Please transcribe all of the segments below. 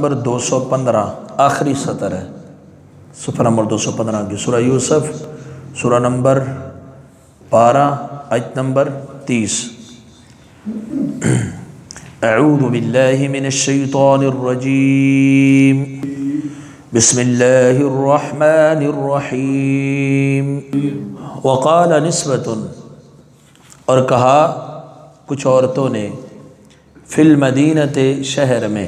Number 215 آخری سطر ہے، صفحہ نمبر 215 کی سورہ یوسف، سورہ نمبر 12 آیت نمبر 30۔ اعوذ باللہ من الشیطان الرجیم، بسم اللہ الرحمن الرحیم۔ وقال نسبۃ، اور کہا کچھ عورتوں نے، فی المدینۃ شہر میں،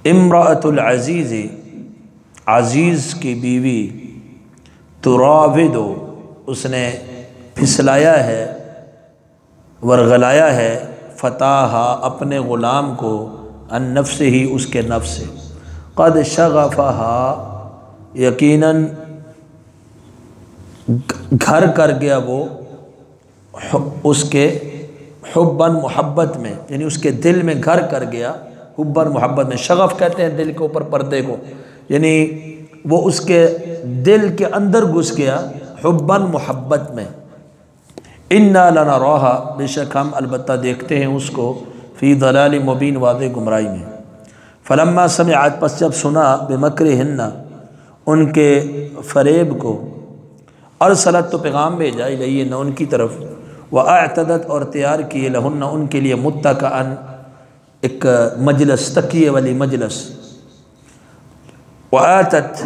امرأۃ العزیز عزیز کی بیوی، تراود اس نے پھسلایا ہے، ورغلایا ہے، فتاہا اپنے غلام کو، عن نفس ہی اس کے نفس سے، قد شغفہا یقیناً گھر کر گیا وہ اس کے حباً محبت میں، یعنی اس کے دل میں گھر کر گیا حباً محبت میں۔ شغف کہتے ہیں دل کے اوپر پردے کو، یعنی وہ اس کے دل کے اندر گھس گیا حباً محبت میں۔ انا لنراہا بے شک ہم البتہ دیکھتے ہیں اس کو، فی ضلال مبین واضح گمراہی میں۔ فلما سمعت پس جب سنا، بمکرہن ان کے فریب کو، ارسلت تو پیغام بھیجا الیہن ان کی طرف، واعتدت اور تیار کیے لہن ان کے لیے، متکئن ایک مجلس، تکیے والی مجلس، وآتت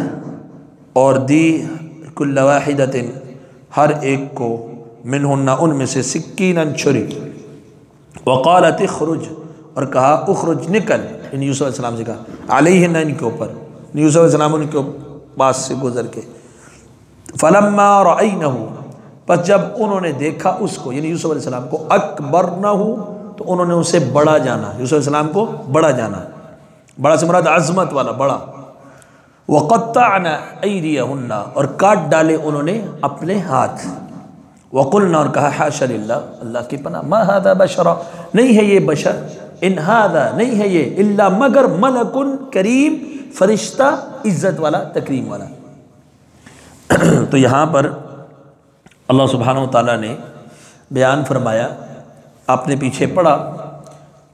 اور دی کل واحدۃ ہر ایک کو، منہن ان میں سے، سکیناً چھری، وقالت اخرج اور کہا اخرج نکل، ان یوسف علیہ السلام سے کہا، علیہن ان کے اوپر، یوسف علیہ السلام ان کے پاس سے گزر کے، فلما رأینہ پس جب انہوں نے دیکھا اس کو، یعنی یوسف علیہ السلام کو، اکبرنہ تو انہوں نے اسے بڑا جانا، یوسف علیہ السلام کو بڑا جانا، بڑا سے مراد عظمت والا بڑا، وقطعن ایدیہن اور کاٹ ڈالے انہوں نے اپنے ہاتھ، وقلنا اور کہا، حاشا للہ اللہ کی پناہ، ما ھذا بشرا نہیں ہے یہ بشر، ان ھذا نہیں ہے یہ، الا مگر ملک کریم فرشتہ عزت والا تکریم والا۔ تو یہاں پر اللہ سبحانہ وتعالیٰ نے بیان فرمایا، آپ نے پیچھے پڑھا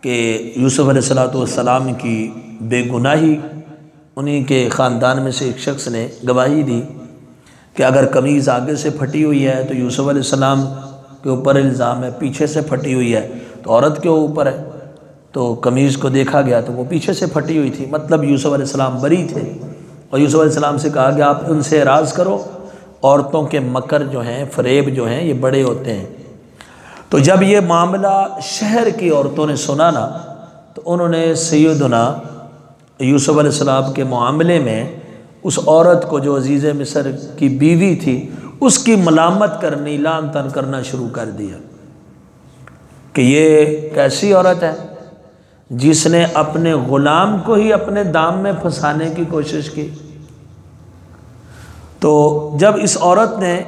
کہ یوسف علیہ السلام کی بے گناہی، انہی کے خاندان میں سے ایک شخص نے گواہی دی کہ اگر قمیض آگے سے پھٹی ہوئی ہے تو یوسف علیہ السلام کے اوپر الزام ہے، پیچھے سے پھٹی ہوئی ہے تو عورت کے اوپر ہے، تو قمیض کو دیکھا گیا تو وہ پیچھے سے پھٹی ہوئی تھی، مطلب یوسف علیہ السلام بری تھے، اور یوسف علیہ السلام سے کہا کہ آپ ان سے اعراض کرو، عورتوں کے مکر جو ہیں، فریب جو ہیں، یہ بڑے ہوتے ہیں۔ تو جب یہ معاملہ شہر کی عورتوں نے سنا نا، تو انہوں نے سیدنا یوسف علیہ السلام کے معاملے میں اس عورت کو جو عزیز مصر کی بیوی تھی، اس کی ملامت کرنی، لعن طعن کرنا شروع کر دیا کہ یہ کیسی عورت ہے جس نے اپنے غلام کو ہی اپنے دام میں پھنسانے کی کوشش کی۔ تو جب اس عورت نے،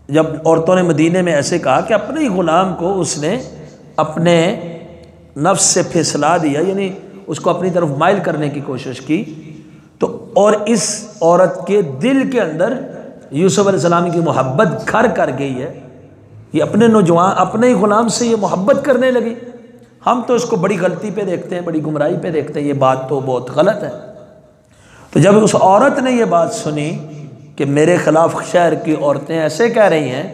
جب عورتوں نے مدینے میں ایسے کہا کہ اپنے ہی غلام کو اس نے اپنے نفس سے پھسلا دیا، یعنی اس کو اپنی طرف مائل کرنے کی کوشش کی، تو اور اس عورت کے دل کے اندر یوسف علیہ السلام کی محبت گھر کر گئی ہے، یہ اپنے نوجوان اپنے ہی غلام سے یہ محبت کرنے لگی۔ ہم تو اس کو بڑی غلطی پہ دیکھتے ہیں، بڑی گمراہی پہ دیکھتے ہیں، یہ بات تو بہت غلط ہے۔ تو جب اس عورت نے یہ بات سنی کہ میرے خلاف شہر کی عورتیں ایسے کہہ رہی ہیں،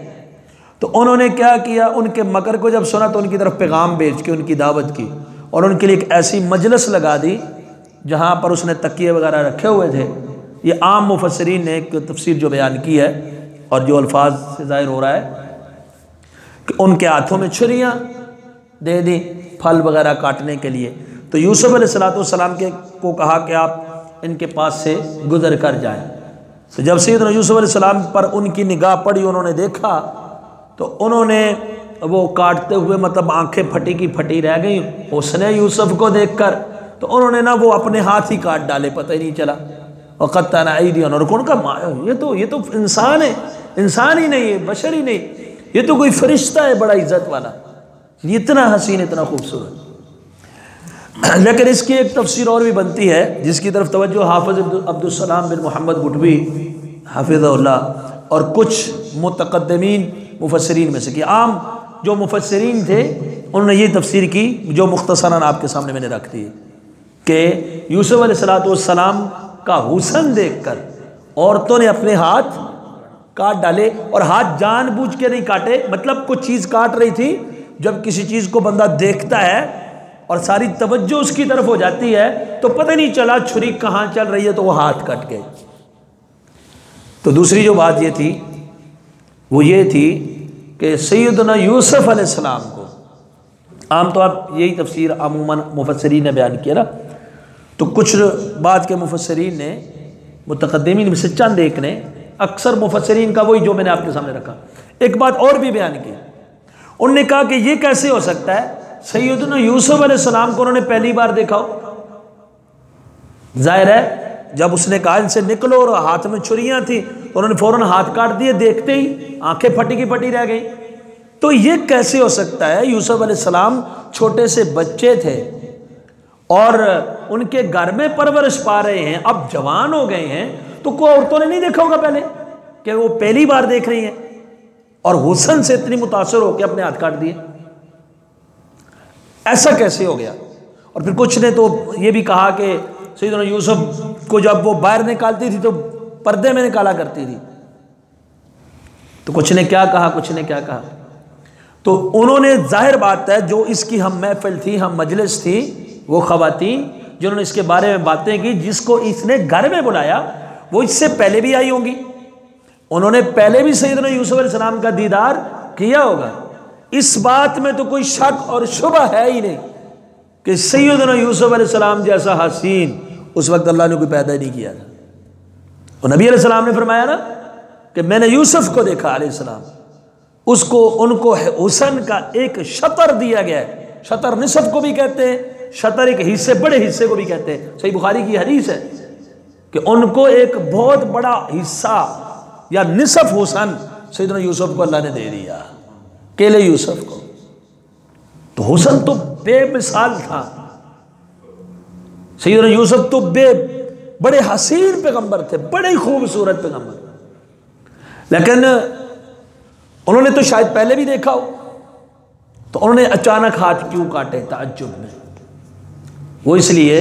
تو انہوں نے کیا کیا، ان کے مکر کو جب سنا تو ان کی طرف پیغام بھیج کے ان کی دعوت کی، اور ان کے لیے ایک ایسی مجلس لگا دی جہاں پر اس نے تکیے وغیرہ رکھے ہوئے تھے۔ یہ عام مفسرین نے ایک تفسیر جو بیان کی ہے، اور جو الفاظ سے ظاہر ہو رہا ہے کہ ان کے ہاتھوں میں چھریاں دے دی پھل وغیرہ کاٹنے کے لیے۔ تو یوسف علیہ السلام کو کہا کہ آپ ان کے پاس سے گزر کر جائیں۔ تو جب سیدنا یوسف علیہ السلام پر ان کی نگاہ پڑی، انہوں نے دیکھا، تو انہوں نے وہ کاٹتے ہوئے، مطلب آنکھیں پھٹی کی پھٹی رہ گئیں حسن یوسف کو دیکھ کر، تو انہوں نے نا وہ اپنے ہاتھ ہی کاٹ ڈالے، پتہ ہی نہیں چلا۔ وقطعن ایدیہن، اور کون کا یہ تو انسان ہے، انسان ہی نہیں ہے، بشر ہی نہیں، یہ تو کوئی فرشتہ ہے بڑا عزت والا، اتنا حسین، اتنا خوبصورت۔ لیکن اس کی ایک تفسیر اور بھی بنتی ہے جس کی طرف توجہ حافظ عبدالسلام بن محمد گٹوی حافظہ اللہ اور کچھ متقدمین مفسرین میں سے کی، عام جو مفسرین تھے انہوں نے یہ تفسیر کی جو مختصراً آپ کے سامنے میں نے رکھ دی کہ یوسف علیہ السلام کا حسن دیکھ کر عورتوں نے اپنے ہاتھ کاٹ ڈالے، اور ہاتھ جان بوجھ کے نہیں کاٹے، مطلب کوئی چیز کاٹ رہی تھی، جب کسی چیز کو بندہ دیکھتا ہے اور ساری توجہ اس کی طرف ہو جاتی ہے تو پتہ نہیں چلا چھری کہاں چل رہی ہے تو وہ ہاتھ کٹ گئے۔ تو دوسری جو بات یہ تھی وہ یہ تھی کہ سیدنا یوسف علیہ السلام کو، عام طور پر یہی تفسیر عموماً مفسرین نے بیان کیا نا، تو کچھ بعد کے مفسرین نے، متقدمین میں سے چند ایک نے، اکثر مفسرین کا وہی جو میں نے آپ کے سامنے رکھا، ایک بات اور بھی بیان کی، انہوں نے کہا کہ یہ کیسے ہو سکتا ہے سیدنا یوسف علیہ السلام کو انہوں نے پہلی بار دیکھا ہو؟ ظاہر ہے جب اس نے کہا ان سے نکلو اور ہاتھ میں چھریاں تھیں تو انہوں نے فوراً ہاتھ کاٹ دیے، دیکھتے ہی آنکھیں پھٹی کی پھٹی رہ گئی۔ تو یہ کیسے ہو سکتا ہے؟ یوسف علیہ السلام چھوٹے سے بچے تھے اور ان کے گھر میں پرورش پا رہے ہیں، اب جوان ہو گئے ہیں، تو کوئی عورتوں نے نہیں دیکھا ہوگا پہلے کہ وہ پہلی بار دیکھ رہی ہیں اور حسن سے اتنی متاثر ہو کے اپنے ہاتھ کاٹ دیے؟ ایسا کیسے ہو گیا؟ اور پھر کچھ نے تو یہ بھی کہا کہ سیدنا یوسف کو جب وہ باہر نکالتی تھی تو پردے میں نکالا کرتی تھی، تو کچھ نے کیا کہا، کچھ نے کیا کہا۔ تو انہوں نے، ظاہر بات ہے جو اس کی ہم محفل تھی، ہم مجلس تھی، وہ خواتین جنہوں نے اس کے بارے میں باتیں کی، جس کو اس نے گھر میں بلایا وہ اس سے پہلے بھی آئی ہوں گی، انہوں نے پہلے بھی سیدنا یوسف علیہ السلام کا دیدار کیا ہوگا۔ اس بات میں تو کوئی شک اور شبہ ہے ہی نہیں کہ سیدنا یوسف علیہ السلام جیسا حسین اس وقت اللہ نے کوئی پیدا ہی نہیں کیا تھا۔ اور نبی علیہ السلام نے فرمایا نا کہ میں نے یوسف کو دیکھا علیہ السلام، اس کو، ان کو حسن کا ایک شطر دیا گیا ہے، شطر نصف کو بھی کہتے ہیں، شطر ایک حصے، بڑے حصے کو بھی کہتے ہیں، صحیح بخاری کی حدیث ہے کہ ان کو ایک بہت بڑا حصہ یا نصف حسن سیدنا یوسف کو اللہ نے دے دیا، اکیلے یوسف کو۔ تو حسن تو بے مثال تھا، سیدنا یوسف تو بڑے حسین پیغمبر تھے، بڑے خوبصورت پیغمبر، لیکن انہوں نے تو شاید پہلے بھی دیکھا ہو، تو انہوں نے اچانک ہاتھ کیوں کاٹے؟ تعجب میں، وہ اس لیے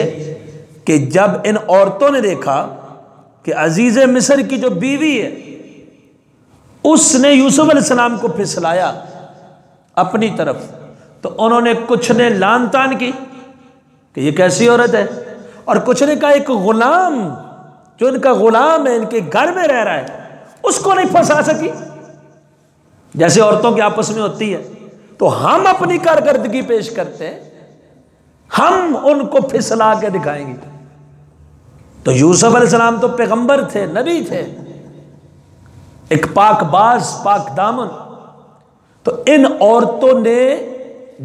کہ جب ان عورتوں نے دیکھا کہ عزیز مصر کی جو بیوی ہے اس نے یوسف علیہ السلام کو پھسلایا اپنی طرف، تو انہوں نے، کچھ نے لان تان کی کہ یہ کیسی عورت ہے، اور کچھ نے کہا ایک غلام جو ان کا غلام ہے، ان کے گھر میں رہ رہا ہے، اس کو نہیں پھنسا سکی، جیسے عورتوں کے آپس میں ہوتی ہے، تو ہم اپنی کارکردگی پیش کرتے ہیں، ہم ان کو پھسلا کے دکھائیں گے۔ تو یوسف علیہ السلام تو پیغمبر تھے، نبی تھے، ایک پاک باز، پاک دامن، تو ان عورتوں نے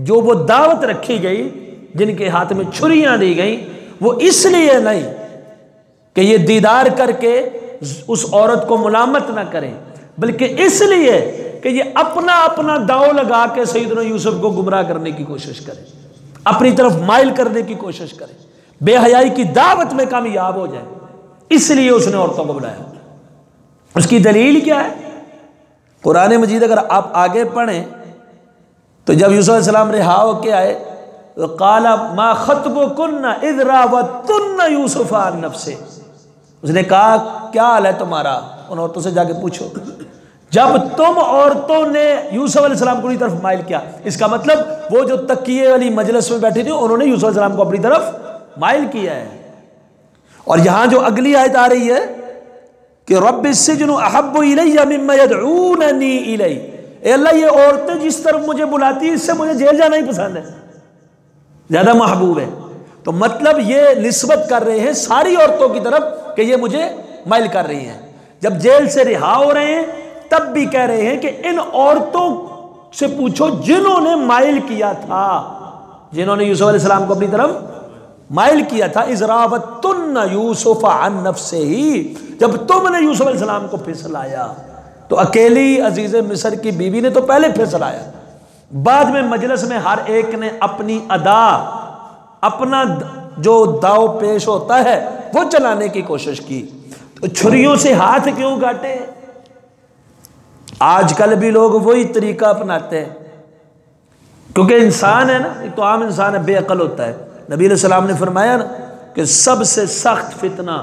جو وہ دعوت رکھی گئی، جن کے ہاتھ میں چھریاں دی گئیں، وہ اس لیے نہیں کہ یہ دیدار کر کے اس عورت کو ملامت نہ کریں، بلکہ اس لیے کہ یہ اپنا داؤ لگا کے سیدنا یوسف کو گمراہ کرنے کی کوشش کریں، اپنی طرف مائل کرنے کی کوشش کریں، بے حیائی کی دعوت میں کامیاب ہو جائیں، اس لیے اس نے عورتوں کو بلایا۔ اس کی دلیل کیا ہے؟ قرآن مجید اگر آپ آگے پڑھیں تو جب یوسف علیہ السلام رہا ہو کے آئے تو قال ما خطبکن اذ راوتن یوسف عن نفسہ، اس نے کہا کیا حال ہے تمہارا، ان عورتوں سے جا کے پوچھو، جب تم عورتوں نے یوسف علیہ السلام کو اپنی طرف مائل کیا، اس کا مطلب وہ جو تکیے والی مجلس میں بیٹھی تھی انہوں نے یوسف علیہ السلام کو اپنی طرف مائل کیا ہے۔ اور یہاں جو اگلی آیت آ رہی ہے کہ رب السجن احب الی مما یدعوننی الی، اے اللہ یہ عورتیں جس طرف مجھے بلاتی ہیں اس سے مجھے جیل جانا ہی پسند ہے، زیادہ محبوب ہے۔ تو مطلب یہ نسبت کر رہے ہیں ساری عورتوں کی طرف کہ یہ مجھے مائل کر رہی ہیں، جب جیل سے رہا ہو رہے ہیں تب بھی کہہ رہے ہیں کہ ان عورتوں سے پوچھو جنہوں نے مائل کیا تھا، جنہوں نے یوسف علیہ السلام کو اپنی طرف مائل کیا تھا، اذ راوتن یوسف عن نفسہ، جب تم نے یوسف علیہ السلام کو پھسلایا، تو اکیلی عزیز مصر کی بیوی نے تو پہلے پھسلایا، بعد میں مجلس میں ہر ایک نے اپنی ادا، اپنا جو داؤ پیش ہوتا ہے وہ چلانے کی کوشش کی۔ تو چھریوں سے ہاتھ کیوں کاٹے؟ آج کل بھی لوگ وہی طریقہ اپناتے ہیں کیونکہ انسان ہے نا، ایک تو عام انسان ہے، بے عقل ہوتا ہے. نبی علیہ السلام نے فرمایا نا کہ سب سے سخت فتنہ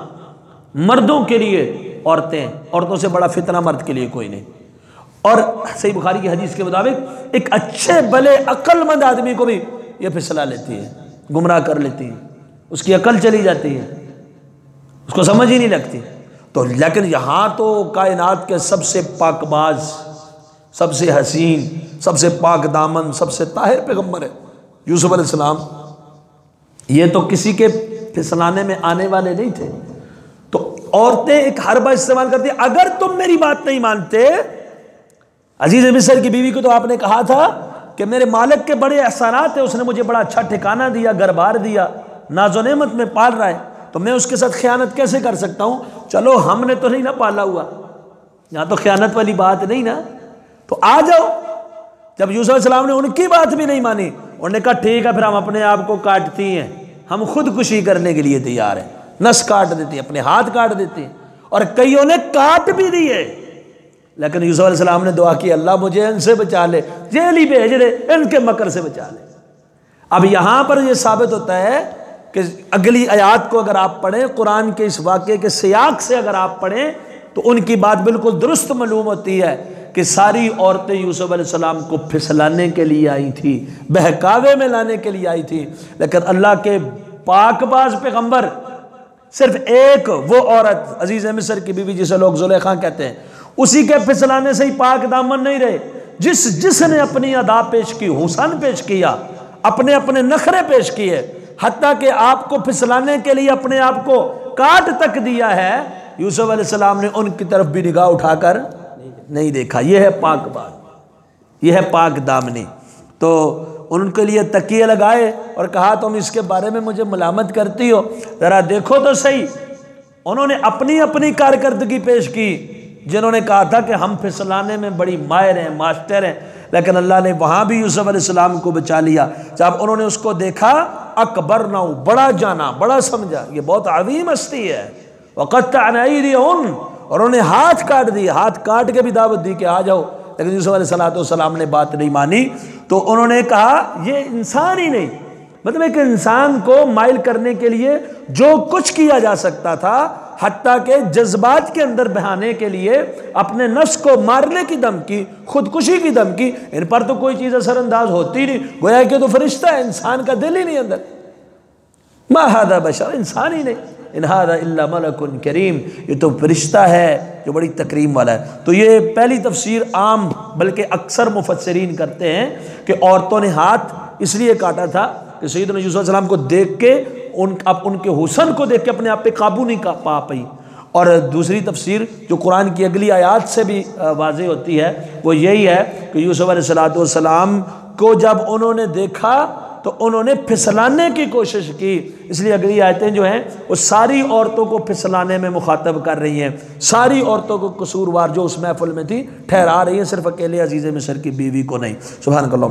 مردوں کے لیے عورتیں، عورتوں سے بڑا فتنہ مرد کے لیے کوئی نہیں. اور صحیح بخاری کی حدیث کے مطابق ایک اچھے بھلے عقل مند آدمی کو بھی یہ پھسلا لیتی ہے، گمراہ کر لیتی ہے، اس کی عقل چلی جاتی ہے، اس کو سمجھ ہی نہیں لگتی. تو لیکن یہاں تو کائنات کے سب سے پاک باز، سب سے حسین، سب سے پاک دامن، سب سے طاہر پیغمبر ہے یوسف علیہ السلام. یہ تو کسی کے پھسلانے میں آنے والے نہیں تھے. تو عورتیں ایک حربہ استعمال کرتی ہیں. اگر تم میری بات نہیں مانتے، عزیز مصر کی بیوی کو تو آپ نے کہا تھا کہ میرے مالک کے بڑے احسانات ہیں، اس نے مجھے بڑا اچھا ٹھکانہ دیا، گھر بار دیا، ناز و نعمت میں پال رہا ہے، تو میں اس کے ساتھ خیانت کیسے کر سکتا ہوں؟ چلو ہم نے تو نہیں نا پالا ہوا، یہاں تو خیانت والی بات نہیں نا، تو آ جاؤ. جب یوسف علیہ السلام نے ان کی بات بھی نہیں مانی، انہوں نے کہا ٹھیک ہے پھر ہم اپنے آپ کو کاٹتی ہیں، ہم خودکشی کرنے کے لیے تیار ہیں. نس کاٹ دیتی ہیں، اپنے ہاتھ کاٹ دیتی ہیں، اور کئیوں نے کاٹ بھی دیے. لیکن یوسف علیہ السلام نے دعا کی اللہ مجھے ان سے بچا لے، جیل ہی بھیج دے، ان کے مکر سے بچا لے. اب یہاں پر یہ ثابت ہوتا ہے کہ اگلی آیات کو اگر آپ پڑھیں، قرآن کے اس واقعے کے سیاق سے اگر آپ پڑھیں تو ان کی بات بالکل درست معلوم ہوتی ہے کہ ساری عورتیں یوسف علیہ السلام کو پھسلانے کے لیے آئی تھی، بہکاوے میں لانے کے لیے آئی تھی. لیکن اللہ کے پاک باز پیغمبر صرف ایک وہ عورت عزیز مصر کی بیوی جسے لوگ زلیخا کہتے ہیں، اسی کے پھسلانے سے ہی پاک دامن نہیں رہے. جس نے اپنی ادا پیش کی، حسن پیش کیا، اپنے نخرے پیش کیے، حتیٰ کہ آپ کو پھسلانے کے لیے اپنے آپ کو کاٹ تک دیا ہے، یوسف علیہ السلام نے ان کی طرف بھی نگاہ اٹھا کر نہیں دیکھا. یہ ہے پاک بات، یہ ہے پاک دامنی. تو ان کے لیے تکیے لگائے اور کہا تم اس کے بارے میں مجھے ملامت کرتی ہو، ذرا دیکھو تو صحیح. انہوں نے اپنی کارکردگی پیش کی، جنہوں نے کہا تھا کہ ہم پھسلانے میں بڑی ماہر ہیں، ماسٹر ہیں، لیکن اللہ نے وہاں بھی یوسف علیہ السلام کو بچا لیا. جب انہوں نے اس کو دیکھا اکبرنا، بڑا جانا، بڑا سمجھا، یہ بہت عظیم ہستی ہے. وقطعنا ایدیہن، اور انہوں نے ہاتھ کاٹ دیے، ہاتھ کاٹ کے بھی دعوت دی کہ آ جاؤ. لیکن یوسف علیہ السلام نے بات نہیں مانی. تو انہوں نے کہا یہ انسان ہی نہیں، مطلب ایک انسان کو مائل کرنے کے لیے جو کچھ کیا جا سکتا تھا، حتیٰ کہ جذبات کے اندر بہانے کے لیے اپنے نفس کو مارنے کی دھمکی، خودکشی کی دھمکی، ان پر تو کوئی چیز اثر انداز ہوتی نہیں. گویا کہ تو فرشتہ ہے، انسان کا دل ہی نہیں اندر. ما ھذا بشر، انسان ہی نہیں. ان ھذا الا ملک کریم، یہ تو فرشتہ ہے جو بڑی تکریم والا ہے. تو یہ پہلی تفسیر عام بلکہ اکثر مفسرین کرتے ہیں کہ عورتوں نے ہاتھ اس لیے کاٹا تھا کہ سیدنا یوسف علیہ السلام کو دیکھ کے ان کے حسن کو دیکھ کے اپنے آپ پہ قابو نہیں پا پائی. اور دوسری تفسیر جو قرآن کی اگلی آیات سے بھی واضح ہوتی ہے وہ یہی ہے کہ یوسف علیہ السلام کو جب انہوں نے دیکھا تو انہوں نے پھسلانے کی کوشش کی. اس لیے اگلی آیتیں جو ہیں وہ ساری عورتوں کو پھسلانے میں مخاطب کر رہی ہیں، ساری عورتوں کو قصوروار جو اس محفل میں تھی ٹھہرا رہی ہیں، صرف اکیلے عزیز مصر کی بیوی کو نہیں. سبحان اللہ.